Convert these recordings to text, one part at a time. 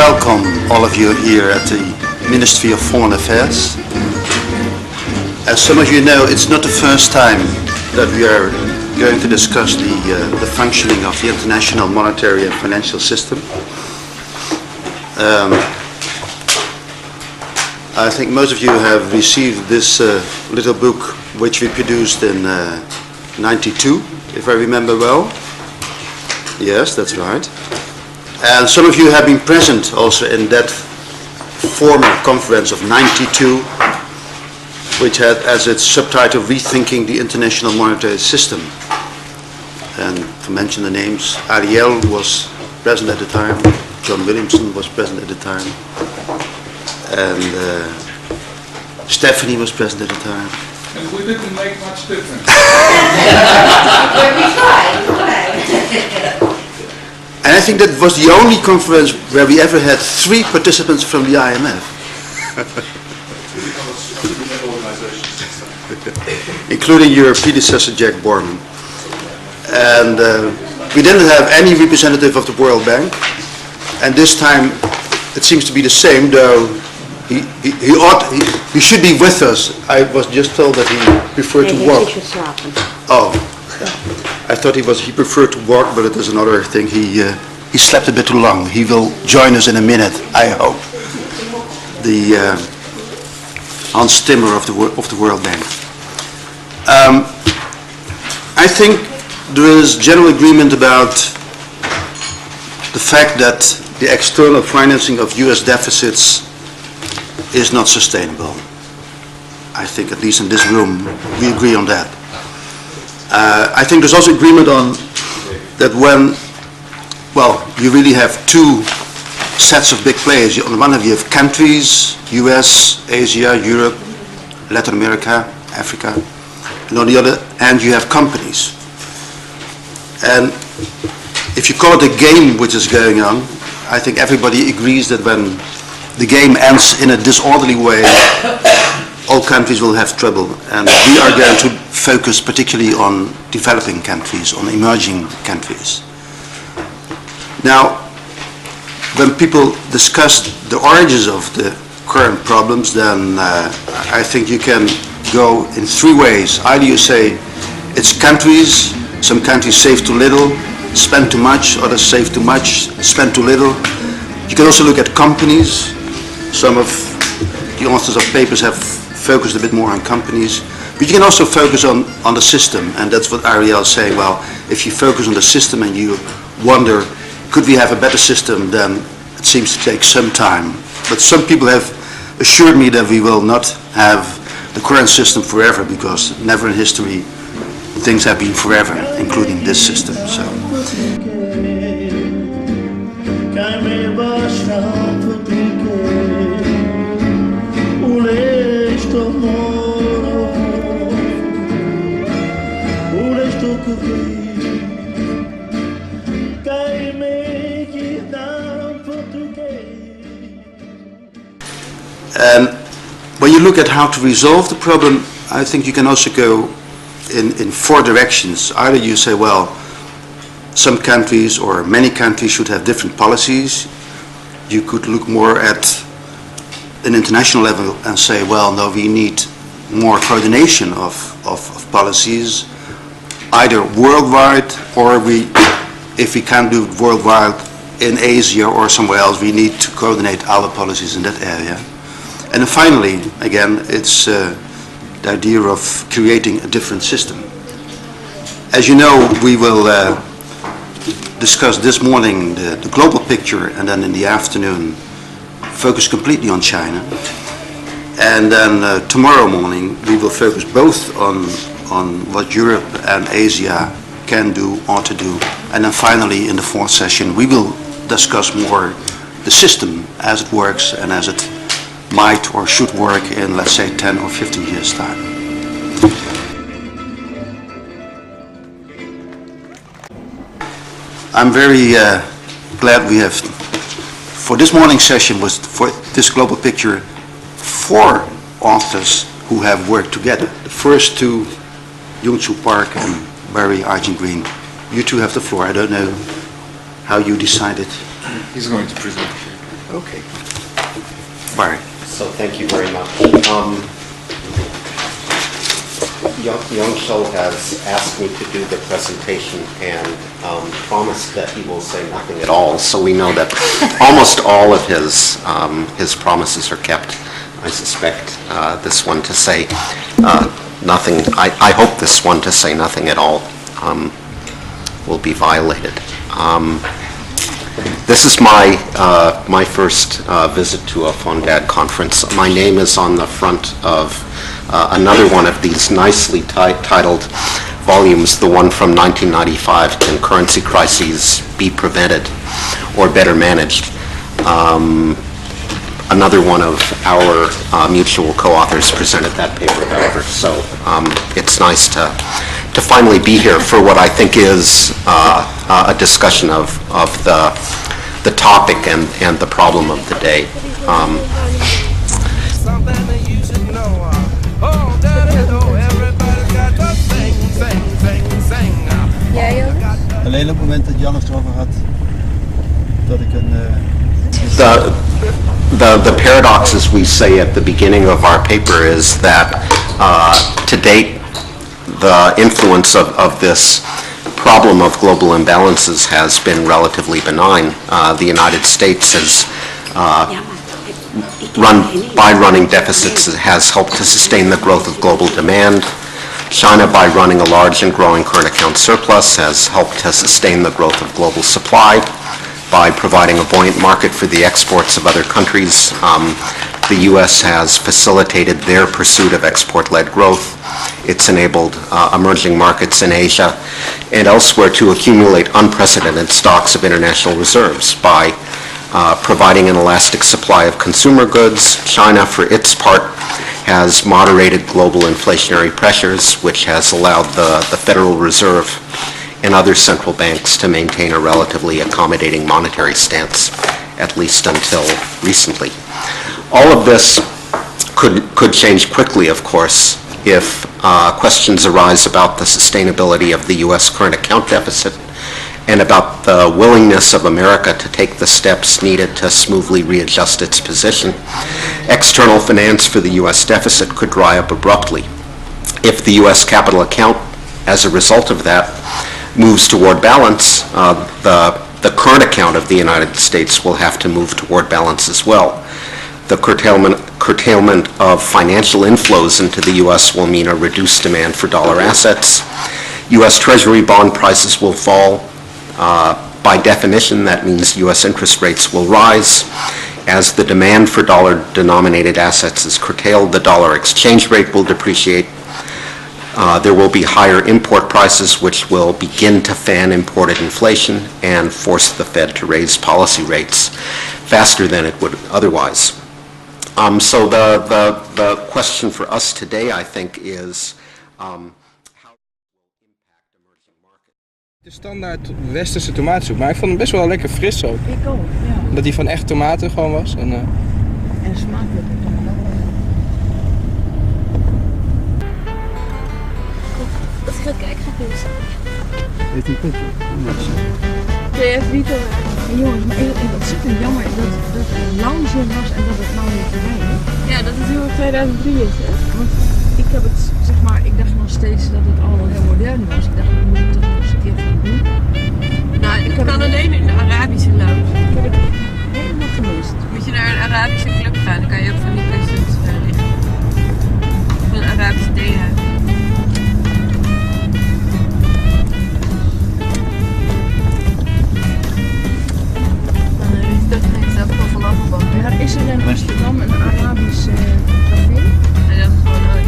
welcome all of you here at the Ministry of Foreign Affairs. As some of you know, it's not the first time that we are going to discuss the functioning of the international monetary and financial system. I think most of you have received this little book which we produced in '92, if I remember well. Yes, that's right. And some of you have been present also in that former conference of '92, which had as its subtitle Rethinking the International Monetary System. And to mention the names, Ariel was present at the time, John Williamson was present at the time, and Stephanie was present at the time. And we didn't make much difference. But we tried. And I think that was the only conference where we ever had 3 participants from the IMF. Including your predecessor, Jack Borman. And we didn't have any representative of the World Bank. And this time it seems to be the same, though he should be with us. I was just told that he preferred to walk. Oh, I thought he preferred to walk, but it is another thing. He slept a bit too long. He will join us in a minute, I hope. The Hans Timmer of the World Bank. I think there is general agreement about the fact that the external financing of US deficits is not sustainable. I think at least in this room we agree on that. I think there's also agreement on that when, well, you really have 2 sets of big players. On the one hand you have countries, US, Asia, Europe, Latin America, Africa, and on the other hand you have companies. And if you call it a game which is going on, I think everybody agrees that when the game ends in a disorderly way, all countries will have trouble. And we are going to focus particularly on developing countries, on emerging countries. Now, when people discuss the origins of the current problems, then I think you can go in 3 ways. Either you say it's countries, some countries save too little, spend too much, others save too much, spend too little. You can also look at companies. Some of the authors of papers have focused a bit more on companies. But you can also focus on the system, and that's what Ariel is saying. Well, if you focus on the system and you wonder, could we have a better system, then it seems to take some time. But some people have assured me that we will not have the current system forever, because never in history things have been forever, including this system. So. And when you look at how to resolve the problem, I think you can also go in 4 directions. Either you say, well, some countries or many countries should have different policies. You could look more at an international level and say, well, no, we need more coordination of policies, either worldwide, or if we can't do it worldwide, in Asia or somewhere else, we need to coordinate our policies in that area. And then finally, again, it's the idea of creating a different system. As you know, we will discuss this morning the global picture, and then in the afternoon focus completely on China. And then tomorrow morning we will focus both on what Europe and Asia can do, ought to do. And then finally in the 4th session we will discuss more the system as it works and as it might or should work in, let's say, 10 or 15 years' time. I'm very glad we have, for this morning's session, for this global picture, 4 authors who have worked together. The first 2, Joost Park and Barry Eichengreen. You 2 have the floor. I don't know how you decided. He's going to present. Okay. Barry. So thank you very much. Young-Shou has asked me to do the presentation and promised that he will say nothing at all. So we know that almost all of his promises are kept. I suspect this one to say nothing. I hope this one to say nothing at all will be violated. This is my first visit to a FONDAD conference. My name is on the front of another one of these nicely titled volumes, the one from 1995, Can Currency Crises Be Prevented or Better Managed? Another one of our mutual co-authors presented that paper, however, so it's nice to finally be here for what I think is a discussion of the topic and the problem of the day. Alleen op het moment dat Jan het erover had, dat ik een... The paradox, as we say at the beginning of our paper, is that to date, the influence of this problem of global imbalances has been relatively benign. The United States has running deficits, has helped to sustain the growth of global demand. China, by running a large and growing current account surplus, has helped to sustain the growth of global supply. By providing a buoyant market for the exports of other countries, the U.S. has facilitated their pursuit of export-led growth. It's enabled emerging markets in Asia and elsewhere to accumulate unprecedented stocks of international reserves. By providing an elastic supply of consumer goods, China, for its part, has moderated global inflationary pressures, which has allowed the Federal Reserve and other central banks to maintain a relatively accommodating monetary stance, at least until recently. All of this could change quickly, of course, if questions arise about the sustainability of the U.S. current account deficit and about the willingness of America to take the steps needed to smoothly readjust its position. External finance for the U.S. deficit could dry up abruptly. If the U.S. capital account, as a result of that, moves toward balance, the current account of the United States will have to move toward balance as well. The curtailment of financial inflows into the U.S. will mean a reduced demand for dollar assets. U.S. Treasury bond prices will fall. By definition, that means U.S. interest rates will rise. As the demand for dollar-denominated assets is curtailed, the dollar exchange rate will depreciate. There will be higher import prices, which will begin to fan imported inflation and force the Fed to raise policy rates faster than it would otherwise. So the question for us today, I think, is how De standaard westerse tomatensoep, maar ik vond hem best wel lekker fris ook. Ik ook, ja. Dat die van echt tomaten gewoon was. En smakelijk. Dat is kijk, gaat dus. Heeft hij een petje? Nee, het niet al. Jongens, maar dat zit een jammer dat het lang zo was en dat het nou niet voorbij is. Ja, dat het heel 2003 is, hè? Want ik heb het, zeg maar, ik dacht nog steeds dat het allemaal heel modern was. Ik dacht, dat moet ik toch nog eens een keer van doen. Nou, ik kan alleen in de Arabische lounge. Ik heb het helemaal gemist. Moet je naar een Arabische club gaan, dan kan je ook van die kussens liggen. Van een Arabische theehuis. Maar is er in Amsterdam een Arabisch café? En dat is gewoon uit.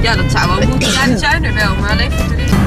Ja, dat zou wel moeten zijn. Het zijn er wel, maar alleen voor toeristen.